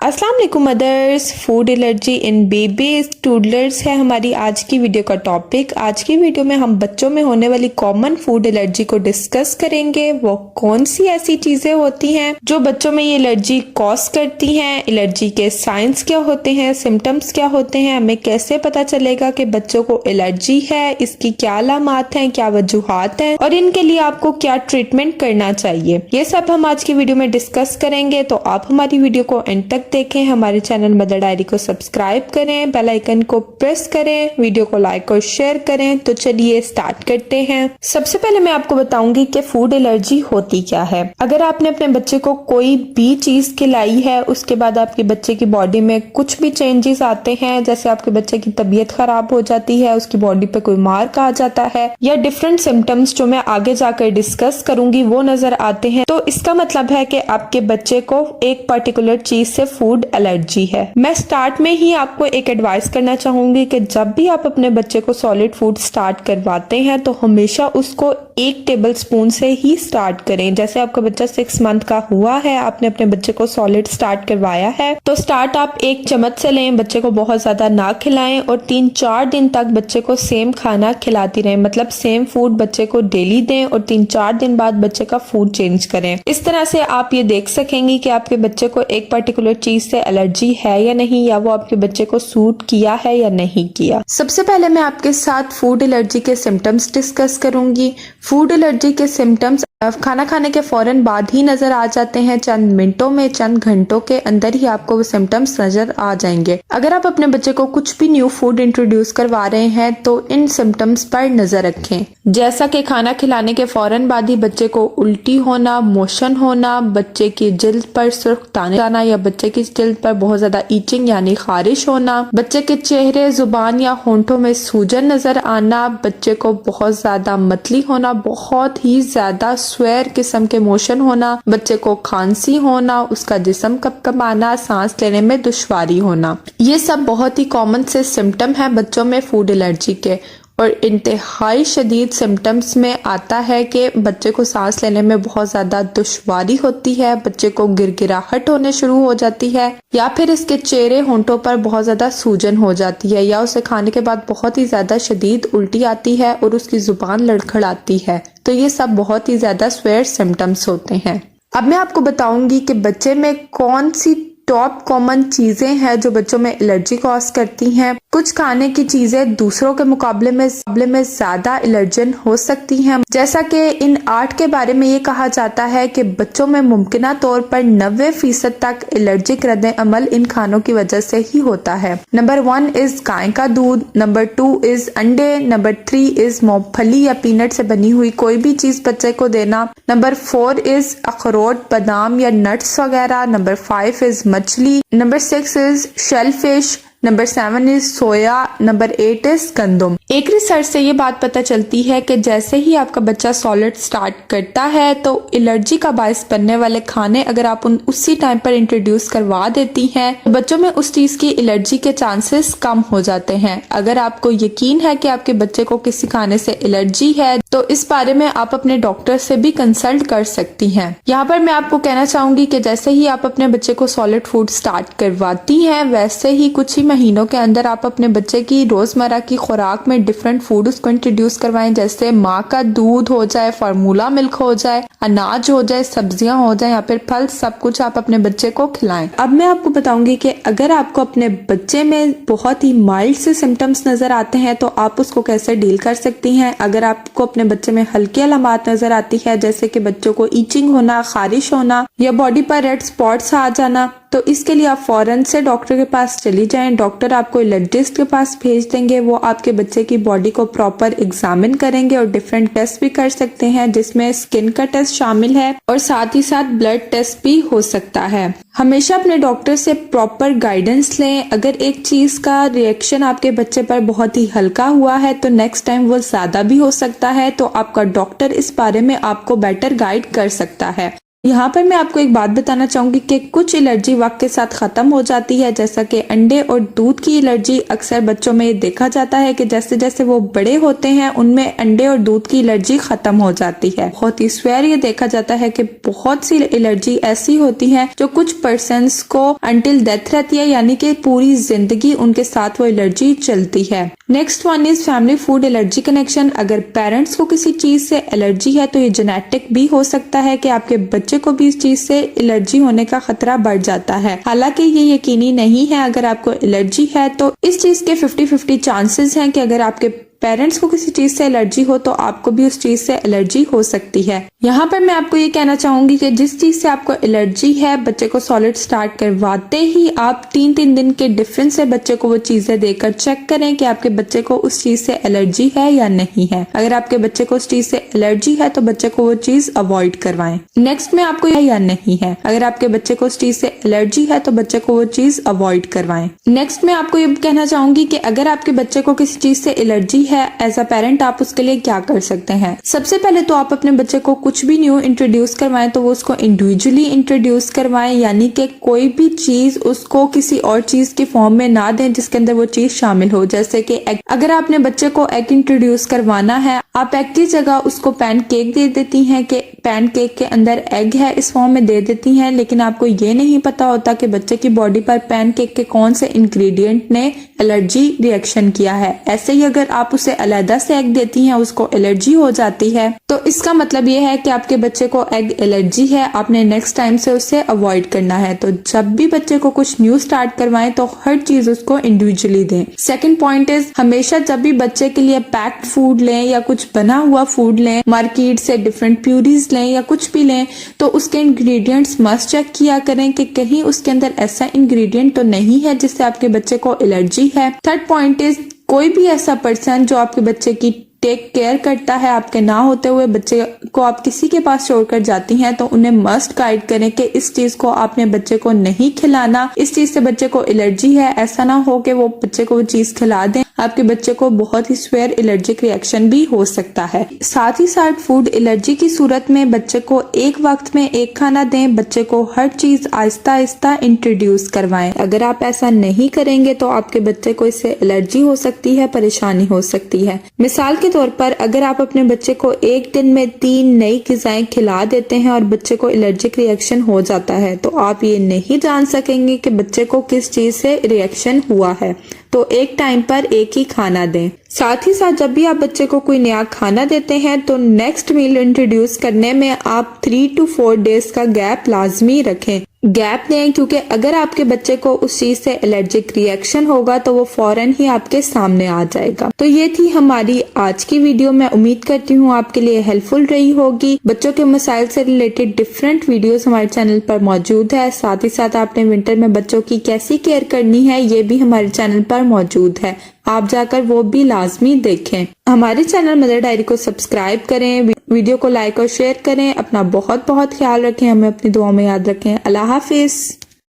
अस्सलाम वालेकुम mother's. Food allergy इन babies टूडलर्स है हमारी आज की वीडियो का टॉपिक। आज की वीडियो में हम बच्चों में होने वाली कॉमन फूड एलर्जी को डिस्कस करेंगे। वो कौन सी ऐसी चीजें होती हैं जो बच्चों में ये एलर्जी कॉज करती हैं, एलर्जी के साइंस क्या होते हैं, सिम्टम्स क्या होते हैं, हमें कैसे पता चलेगा कि बच्चों को एलर्जी है, इसकी क्या अलामात हैं, क्या वजूहात हैं और इनके लिए आपको क्या ट्रीटमेंट करना चाहिए। ये सब हम आज की वीडियो में डिस्कस करेंगे। तो आप हमारी वीडियो को एंड तक देखें, हमारे चैनल मदर डायरी को सब्सक्राइब करें, बेल आइकन को प्रेस करें, वीडियो को लाइक और शेयर करें। तो चलिए स्टार्ट करते हैं। सबसे पहले मैं आपको बताऊंगी कि फूड एलर्जी होती क्या है। अगर आपने अपने बच्चे को कोई भी चीज खिलाई है, उसके बाद आपके बच्चे की बॉडी में कुछ भी चेंजेस आते हैं, जैसे आपके बच्चे की तबीयत खराब हो जाती है, उसकी बॉडी पे कोई मार्क आ जाता है या डिफरेंट सिम्टम्स जो मैं आगे जाकर डिस्कस करूंगी वो नजर आते हैं, तो इसका मतलब है कि आपके बच्चे को एक पर्टिकुलर चीज से फूड एलर्जी है। मैं स्टार्ट में ही आपको एक एडवाइस करना चाहूंगी कि जब भी आप अपने बच्चे को सॉलिड फूड स्टार्ट करवाते हैं तो हमेशा उसको 1 टेबल स्पून से ही स्टार्ट करें। जैसे आपका बच्चा 6 मंथ का हुआ है, आपने अपने बच्चे को सॉलिड स्टार्ट करवाया है, तो स्टार्ट आप 1 चम्मच से लें, बच्चे को बहुत ज्यादा ना खिलाएं और 3-4 दिन तक बच्चे को सेम खाना खिलाती रहें। मतलब सेम फूड बच्चे को डेली दें और 3-4 दिन बाद बच्चे का फूड चेंज करें। इस तरह से आप ये देख सकेंगे कि आपके बच्चे को एक पर्टिकुलर चीज से एलर्जी है या नहीं, या वो आपके बच्चे को सूट किया है या नहीं किया। सबसे पहले मैं आपके साथ फूड एलर्जी के सिम्टम्स डिस्कस करूंगी। फूड एलर्जी के सिम्टम्स खाना खाने के फौरन बाद ही नजर आ जाते हैं। चंद मिनटों में, चंद घंटों के अंदर ही आपको वो सिम्टम्स नजर आ जाएंगे। अगर आप अपने बच्चे को कुछ भी न्यू फूड इंट्रोड्यूस करवा रहे हैं तो इन सिम्टम्स पर नजर रखें, जैसा कि खाना खिलाने के फौरन बाद ही बच्चे को उल्टी होना, मोशन होना, बच्चे की जिल्द पर सुर्ख दाने आना या बच्चे की जिल्द पर बहुत ज्यादा ईचिंग यानी खारिश होना, बच्चे के चेहरे, जुबान या होंठों में सूजन नजर आना, बच्चे को बहुत ज्यादा मतली होना, बहुत ही ज्यादा स्वेर किस्म के मोशन होना, बच्चे को खांसी होना, उसका जिस्म कपकपाना, सांस लेने में दुश्वारी होना, ये सब बहुत ही कॉमन से सिम्टम है बच्चों में फूड एलर्जी के। और इंतहाई शदीद सिम्टम्स में आता है कि बच्चे को सांस लेने में बहुत ज्यादा दुश्वारी होती है, बच्चे को गिरगिराहट होने शुरू हो जाती है, या फिर इसके चेहरे, होंठों पर बहुत ज्यादा सूजन हो जाती है, या उसे खाने के बाद बहुत ही ज्यादा शदीद उल्टी आती है और उसकी जुबान लड़खड़ाती है। तो ये सब बहुत ही ज्यादा स्वेयर सिम्टम्स होते हैं। अब मैं आपको बताऊंगी कि बच्चे में कौन सी टॉप कॉमन चीजें हैं जो बच्चों में एलर्जी कॉज करती हैं। कुछ खाने की चीजें दूसरों के मुकाबले में ज्यादा एलर्जन हो सकती हैं। जैसा कि इन 8 के बारे में ये कहा जाता है कि बच्चों में मुमकिना तौर पर 90% तक एलर्जिक रद्द अमल इन खानों की वजह से ही होता है। नंबर 1 इज गाय का दूध, नंबर 2 इज अंडे, नंबर 3 इज मूंगफली या पीनट से बनी हुई कोई भी चीज बच्चे को देना, नंबर 4 इज अखरोट, बादाम या नट्स वगैरह, नंबर 5 इज मछली, number 6 is shellfish, number 7 is soya, number 8 is गंदम। एक रिसर्च से ये बात पता चलती है कि जैसे ही आपका बच्चा सॉलिड स्टार्ट करता है तो एलर्जी का बायस बनने वाले खाने अगर आप उसी टाइम पर इंट्रोड्यूस करवा देती हैं तो बच्चों में उस चीज की एलर्जी के चांसेस कम हो जाते हैं। अगर आपको यकीन है कि आपके बच्चे को किसी खाने से एलर्जी है तो इस बारे में आप अपने डॉक्टर से भी कंसल्ट कर सकती हैं। यहाँ पर मैं आपको कहना चाहूंगी कि जैसे ही आप अपने बच्चे को सॉलिड फूड स्टार्ट करवाती हैं वैसे ही कुछ ही महीनों के अंदर आप अपने बच्चे की रोजमर्रा की खुराक में डिफरेंट फूड उसको इंट्रोड्यूस करवाएं। जैसे माँ का दूध हो जाए, फार्मूला मिल्क हो जाए, अनाज हो जाए, सब्जियां हो जाए या फिर फल, सब कुछ आप अपने बच्चे को खिलाएं। अब मैं आपको बताऊंगी कि अगर आपको अपने बच्चे में बहुत ही माइल्ड से सिम्टम्स नजर आते हैं तो आप उसको कैसे डील कर सकती हैं। अगर आपको अपने बच्चे में हल्की अलामात नजर आती है, जैसे कि बच्चों को ईचिंग होना, खारिश होना या बॉडी पर रेड स्पॉट्स आ जाना, तो इसके लिए आप फौरन से डॉक्टर के पास चली जाएं। डॉक्टर आपको एलर्जिस्ट के पास भेज देंगे, वो आपके बच्चे की बॉडी को प्रॉपर एग्जामिन करेंगे और डिफरेंट टेस्ट भी कर सकते हैं, जिसमें स्किन का टेस्ट शामिल है और साथ ही साथ ब्लड टेस्ट भी हो सकता है। हमेशा अपने डॉक्टर से प्रॉपर गाइडेंस लें। अगर एक चीज का रिएक्शन आपके बच्चे पर बहुत ही हल्का हुआ है तो नेक्स्ट टाइम वो ज्यादा भी हो सकता है, तो आपका डॉक्टर इस बारे में आपको बेटर गाइड कर सकता है। यहाँ पर मैं आपको एक बात बताना चाहूंगी कि कुछ एलर्जी वक्त के साथ खत्म हो जाती है, जैसा कि अंडे और दूध की एलर्जी अक्सर बच्चों में देखा जाता है कि जैसे जैसे वो बड़े होते हैं उनमें अंडे और दूध की एलर्जी खत्म हो जाती है। बहुत ही स्वेयर ये देखा जाता है कि बहुत सी एलर्जी ऐसी होती है जो कुछ पर्सन्स को अंटिल डेथ रहती है, यानी कि पूरी जिंदगी उनके साथ वो एलर्जी चलती है। Next one is family food allergy connection. अगर पेरेंट्स को किसी चीज से एलर्जी है तो ये जेनेटिक भी हो सकता है कि आपके बच्चे को भी इस चीज से एलर्जी होने का खतरा बढ़ जाता है। हालांकि ये यकीनी नहीं है। अगर आपको एलर्जी है तो इस चीज के 50-50 चांसेस हैं कि अगर आपके पेरेंट्स को किसी चीज से एलर्जी हो तो आपको भी उस चीज से एलर्जी हो सकती है। यहाँ पर मैं आपको ये कहना चाहूंगी कि जिस चीज से आपको एलर्जी है, बच्चे को सॉलिड स्टार्ट करवाते ही आप 3-3 दिन के डिफरेंस से बच्चे को वो चीजें देकर चेक करें कि आपके बच्चे को उस चीज से एलर्जी है या नहीं है। अगर आपके बच्चे को उस चीज से एलर्जी है तो बच्चे को वो चीज अवॉइड करवाएं। नेक्स्ट में आपको या नहीं है, अगर आपके बच्चे को उस चीज से एलर्जी है तो बच्चे को वो चीज अवॉइड करवाएं। नेक्स्ट में आपको ये कहना चाहूंगी कि अगर आपके बच्चे को किसी चीज से एलर्जी है, एज अ पेरेंट आप उसके लिए क्या कर सकते हैं। सबसे पहले तो आप अपने बच्चे को कुछ भी न्यू इंट्रोड्यूस करवाएं तो वो उसको इंडिविजुअली इंट्रोड्यूस करवाएं, यानी कि कोई भी चीज उसको किसी और चीज की फॉर्म में ना दें जिसके अंदर वो चीज शामिल हो। जैसे कि अगर आपने बच्चे को एग इंट्रोड्यूस करवाना है, आप एग की जगह उसको पैन केक दे देती हैं कि पैन केक के अंदर एग है, इस फॉर्म में दे देती हैं, लेकिन आपको ये नहीं पता होता कि बच्चे की बॉडी पर पैन केक के कौन से इंग्रेडिएंट ने एलर्जी रिएक्शन किया है। ऐसे ही अगर आप उसे अलग से एग देती हैं, उसको एलर्जी हो जाती है, तो इसका मतलब ये है कि आपके बच्चे को एग एलर्जी है। आपने नेक्स्ट टाइम से उसे अवॉइड करना है। तो जब भी बच्चे को कुछ न्यू स्टार्ट करवाएं तो हर चीज उसको इंडिविजुअली दें। सेकंड पॉइंट इज, हमेशा जब भी बच्चे के लिए पैक्ड फूड लें या कुछ बना हुआ फूड लें, मार्केट से डिफरेंट प्यूरीज लें या कुछ भी लें, तो उसके इंग्रेडिएंट्स मस्ट चेक किया करें कि कहीं उसके अंदर ऐसा इंग्रेडिएंट तो नहीं है जिससे आपके बच्चे को एलर्जी है। थर्ड पॉइंट इज, कोई भी ऐसा पर्सन जो आपके बच्चे की टेक केयर करता है, आपके ना होते हुए बच्चे को आप किसी के पास छोड़कर जाती हैं, तो उन्हें मस्ट गाइड करें कि इस चीज को आपने बच्चे को नहीं खिलाना, इस चीज से बच्चे को एलर्जी है। ऐसा ना हो कि वो बच्चे को वो चीज खिला दें, आपके बच्चे को बहुत ही स्वेयर एलर्जिक रिएक्शन भी हो सकता है। साथ ही साथ फूड एलर्जी की सूरत में बच्चे को एक वक्त में एक खाना दें, बच्चे को हर चीज आहिस्ता आहिस्ता इंट्रोड्यूस करवाएं। अगर आप ऐसा नहीं करेंगे तो आपके बच्चे को इससे एलर्जी हो सकती है, परेशानी हो सकती है। मिसाल के तौर पर अगर आप अपने बच्चे को एक दिन में 3 नई ग़िज़ाएं खिला देते हैं और बच्चे को एलर्जिक रिएक्शन हो जाता है, तो आप ये नहीं जान सकेंगे कि बच्चे को किस चीज से रिएक्शन हुआ है। तो एक टाइम पर एक ही खाना दें। साथ ही साथ जब भी आप बच्चे को कोई नया खाना देते हैं तो नेक्स्ट मील इंट्रोड्यूस करने में आप 3 to 4 डेज का गैप लाजमी रखें। गैप दें, क्योंकि अगर आपके बच्चे को उस चीज से एलर्जिक रिएक्शन होगा तो वो फौरन ही आपके सामने आ जाएगा। तो ये थी हमारी आज की वीडियो। मैं उम्मीद करती हूँ आपके लिए हेल्पफुल रही होगी। बच्चों के मसाइल से रिलेटेड डिफरेंट वीडियोस हमारे चैनल पर मौजूद है। साथ ही साथ आपने विंटर में बच्चों की कैसी केयर करनी है ये भी हमारे चैनल पर मौजूद है, आप जाकर वो भी लाजमी देखें। हमारे चैनल मदर डायरी को सब्सक्राइब करें, वीडियो को लाइक और शेयर करें। अपना बहुत बहुत ख्याल रखें, हमें अपनी दुआ में याद रखें। अल्लाह हाफिज।